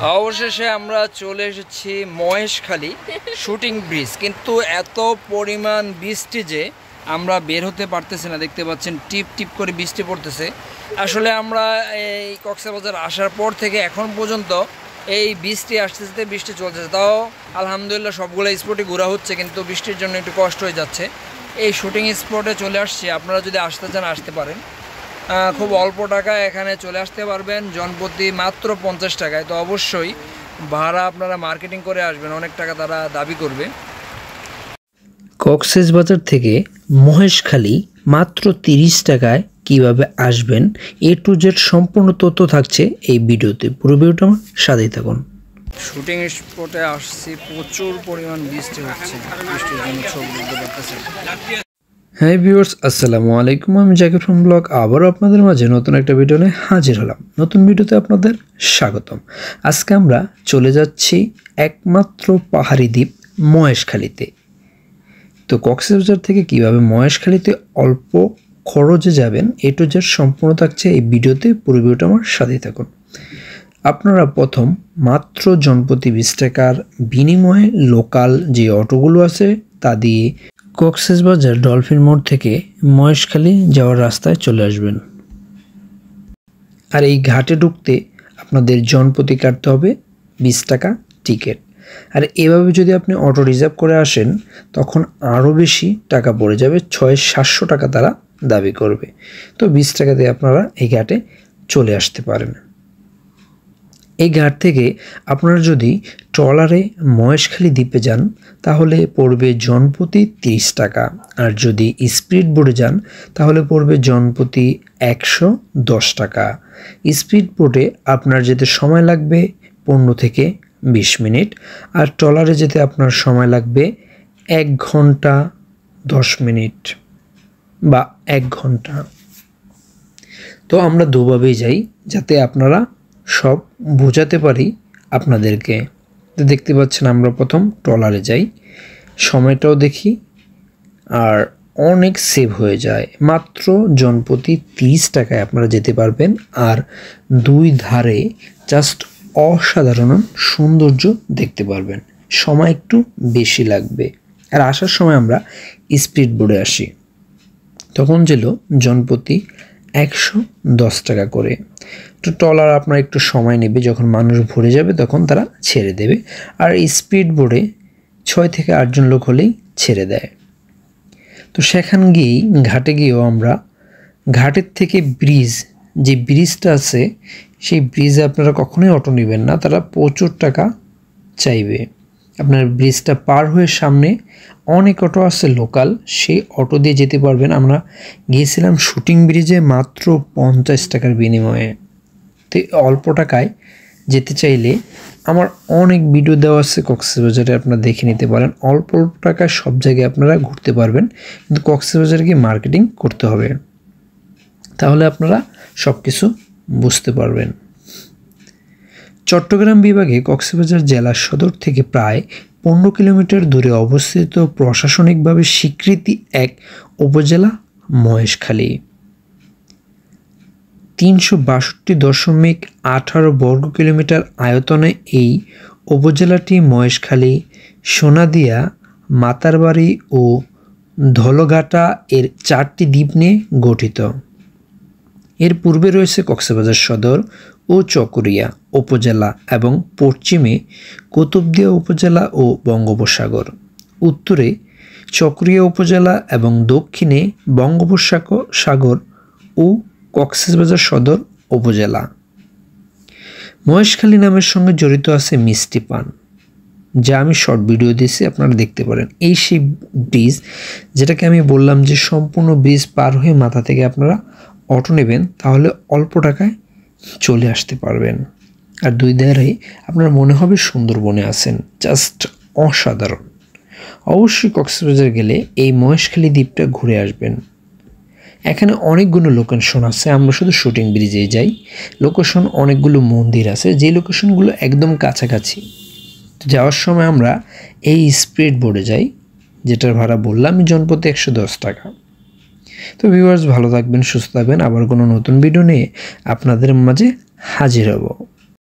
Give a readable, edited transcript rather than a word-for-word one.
অবশেষে আমরা চলে এসেছি মহেশখালী শুটিং ব্রিজ, কিন্তু এত পরিমাণ বৃষ্টি যে আমরা বের হতে পারতেছি না। দেখতে পাচ্ছেন টিপ টিপ করে বৃষ্টি পড়তেছে। আসলে আমরা এই কক্সবাজার আসার পর থেকে এখন পর্যন্ত এই বৃষ্টি আসতে বৃষ্টি চলতেছে, তাও আলহামদুলিল্লাহ সবগুলো স্পটে ঘোরা হচ্ছে, কিন্তু বৃষ্টির জন্য একটু কষ্ট হয়ে যাচ্ছে। এই শুটিং স্পটে চলে আসছি, আপনারা যদি আসতে চান আসতে পারেন। খুব অল্প টাকায় এখানে চলে আসতে পারবেন, জনপ্রতি মাত্র 50 টাকায়। তো অবশ্যই ভাড়া আপনারা মার্কেটিং করে আসবেন, অনেক টাকা তারা দাবি করবে। কক্সবাজার থেকে মহেশখালী মাত্র 30 টাকায় কিভাবে আসবেন, এ টু জেড সম্পূর্ণ তথ্য থাকছে এই ভিডিওতে। পুরো ভিডিওটা আমার সাথেই থাকুন। শুটিং স্পটে আসছি, প্রচুর পরিমাণ বৃষ্টি হচ্ছে, বৃষ্টির জন্য ছবি তুলতে পারতেছেন। হ্যাঁ ভিউয়ার্স, আসসালামু আলাইকুম। আমি জাকির ফ্রম ব্লগ আবারও আপনাদের মাঝে নতুন একটা ভিডিও নিয়ে হাজির হলাম। নতুন ভিডিওতে আপনাদের স্বাগতম। আজকে আমরা চলে যাচ্ছি একমাত্র পাহাড়ি দ্বীপ মহেশখালীতে। তো কক্সবাজার থেকে কিভাবে মহেশখালীতে অল্প খরচে যাবেন, এ টু জেড সম্পূর্ণ থাকছে এই ভিডিওতে। পুরো ভিডিওটা আমার সাথেই থাকুন। আপনারা প্রথম মাত্র জনপ্রতি 20 টাকার বিনিময়ে লোকাল যে অটোগুলো আছে তা দিয়ে কক্সবাজার ডলফিন মোড় থেকে মহেশখালী যাওয়ার রাস্তায় চলে আসবেন। আর এই ঘাটে ঢুকতে আপনাদের জনপ্রতি কাটতে হবে 20 টাকা টিকিট। আর এভাবে যদি আপনি অটো রিজার্ভ করে আসেন তখন আরও বেশি টাকা পড়ে যাবে, 600-700 টাকা তারা দাবি করবে। তো 20 টাকা দিয়ে আপনারা এই ঘাটে চলে আসতে পারেন। এই ঘাট থেকে আপনারা যদি ট্রলারে মহেশখালী দ্বীপে যান তাহলে পড়বে জনপ্রতি 30 টাকা, আর যদি স্পিড বোটে যান তাহলে পড়বে জনপ্রতি 110 টাকা। স্পিড বোটে আপনার যেতে সময় লাগবে 15 থেকে 20 মিনিট, আর ট্রলারে যেতে আপনার সময় লাগবে 1 ঘন্টা 10 মিনিট বা 1 ঘন্টা। তো আমরা দুভাবেই যাই যাতে আপনারা সব বোঝাতে পারি আপনাদেরকে। তো দেখতে পাচ্ছেন আমরা প্রথম ট্রলারে যাই, সময়টাও দেখি আর অনেক সেভ হয়ে যায়। মাত্র জনপ্রতি 30 টাকায় আপনারা যেতে পারবেন। আর দুই ধারে জাস্ট অসাধারণ সৌন্দর্য দেখতে পারবেন। সময় একটু বেশি লাগবে। আর আসার সময় আমরা স্পিড বোটে আসি, তখন ছিল জনপ্রতি 110 টাকা করে। তো ট্রলার আপনার একটু সময় নেবে, যখন মানুষ ভরে যাবে তখন তারা ছেড়ে দেবে। আর স্পিড বোটে 6 থেকে 8 জন লোক হলেই ছেড়ে দেয়। তো সেখান গিয়েই ঘাটে গিয়েও আমরা ঘাটের থেকে ব্রিজ, যে ব্রিজটা আছে সেই ব্রিজে আপনারা কখনোই অটো নেবেন না, তারা প্রচুর টাকা চাইবে। আপনার ব্রিজটা পার হয়ে সামনে অনেক অটো আছে লোকাল, সেই অটো দিয়ে যেতে পারবেন। আমরা গিয়েছিলাম শুটিং ব্রিজে মাত্র 50 টাকার বিনিময়ে। তো অল্প টাকায় যেতে চাইলে আমার অনেক ভিডিও দেওয়া আছে কক্সবাজারে, আপনারা দেখে নিতে পারেন। অল্প অল্প টাকায় সব জায়গায় আপনারা ঘুরতে পারবেন, কিন্তু কক্সবাজারে গিয়ে মার্কেটিং করতে হবে, তাহলে আপনারা সব কিছু বুঝতে পারবেন। চট্টগ্রাম বিভাগে কক্সবাজার জেলা সদর থেকে প্রায় 15 কিলোমিটার দূরে অবস্থিত প্রশাসনিকভাবে স্বীকৃতি এক উপজেলা মহেশখালী। 362.18 বর্গ কিলোমিটার আয়তনে এই উপজেলাটি মহেশখালী, সোনাদিয়া, মাতারবাড়ি ও ধলঘাটা এর 4টি দ্বীপ নিয়ে গঠিত। এর পূর্বে রয়েছে কক্সবাজার সদর ও চকরিয়া উপজেলা এবং পশ্চিমে কুতুবদিয়া উপজেলা ও বঙ্গোপসাগর, উত্তরে চকরিয়া উপজেলা এবং দক্ষিণে বঙ্গোপসাগর ও কক্সবাজার সদর উপজেলা। মহেশখালী নামের সঙ্গে জড়িত আছে মিষ্টি পান, যা আমি শর্ট ভিডিও দিয়েছি, আপনারা দেখতে পারেন। এই সেই ব্রিজ যেটাকে আমি বললাম যে সম্পূর্ণ ব্রিজ পার হয়ে মাথা থেকে আপনারা অটো নেবেন, তাহলে অল্প টাকায় চলে আসতে পারবেন। আর দুই ধারে আপনার মনে হবে সুন্দরবনে আছেন, জাস্ট অসাধারণ। অবশ্যই কক্সবাজার গেলে এই মহেশখালী দ্বীপটা ঘুরে আসবেন। এখানে অনেকগুলো লোকেশন আছে, আমরা শুধু শুটিং ব্রিজে যাই। লোকেশন অনেকগুলো মন্দির আছে, যে লোকেশনগুলো একদম কাছাকাছি। যাওয়ার সময় আমরা এই স্পিড বোটে যাই, যেটার ভাড়া বললাম জনপ্রতি 110 টাকা। তো ভিউয়ার্স, ভালো থাকবেন, সুস্থ থাকবেন। আবার কোনো নতুন ভিডিও নিয়ে আপনাদের মাঝে হাজির হব।